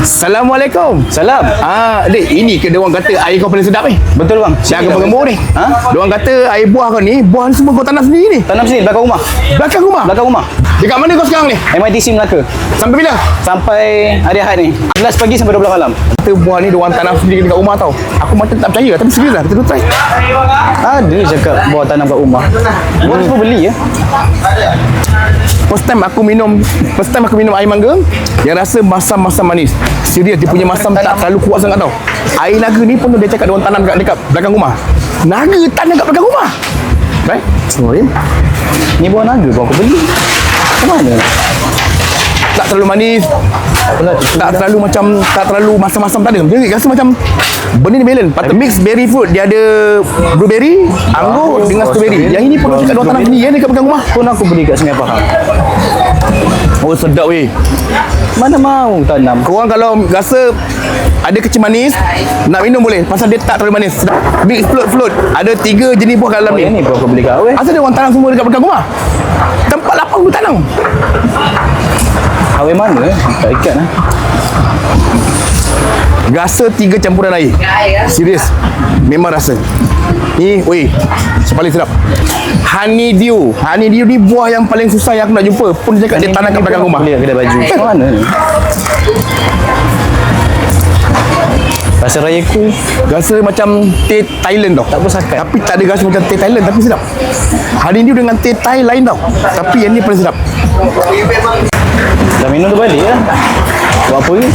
Assalamualaikum. Salam. Dek, ini ke dia orang kata air kau paling sedap ni? Betul bang. Siapa gemuk ni? Ha? Dia orang kata air buah kau ni, buah ni semua kau tanam sendiri ni. Tanam sini belakang rumah. Belakang rumah? Belakang rumah. Dekat mana kau sekarang ni? MITC Melaka. Sampai bila? Sampai hari Ahad ni. 11 pagi sampai 12 malam. Kata buah ni dia orang tanam sendiri dekat rumah tau. Aku macam tak percaya tapi serius lah, kita try. Ada cakap buah tanam kat rumah. Buah semua beli ya. First time aku minum air mangga yang rasa masam-masam manis. Serius, dia punya masam tak terlalu kuat sangat tau. Air naga ni pun dia cakap dia orang tanam dekat belakang rumah. Naga tanam dekat belakang rumah. Right? Oh ya. Ni buah naga buah aku beli. Macam mana? Tak terlalu manis, tak terlalu masam-masam, tak ada. Dia rasa macam benda ni balance. Patut mix berry fruit. Dia ada blueberry, anggur dengan strawberry. Yang ini pun dia cakap dia orang tanam sendiri dekat belakang rumah. Pun aku beli kat Sungai Faham. Oh sedap weh. Mana mau tanam. Korang kalau rasa ada kecil manis, nak minum boleh. Pasal dia tak terlalu manis. Sedap. Mix float. Ada 3 jenis buah kat dalam Oh, ni. yang ni buah aku beli kat awal. Asal dia orang tanam semua dekat belakang rumah? Tempat lapang tu tanam. Awal mana? Tak ikat lah. Rasa 3 campuran air. Serius. Memang rasa. Ni, weh, paling sedap. Honeydew. Honeydew ni buah yang paling susah yang aku nak jumpa. Pun dia cakap dia tanam kat belakang rumah. Beli kat kedai baju. Macam mana ni? Rasa rayaku. Rasa macam teh Thailand tau. Tak bersakat. Tapi tak ada rasa macam teh Thailand tapi sedap. Honeydew dengan teh Thai lain tau. Tapi yang ni paling sedap. Dah minum tu balik lah. Buat apa ni?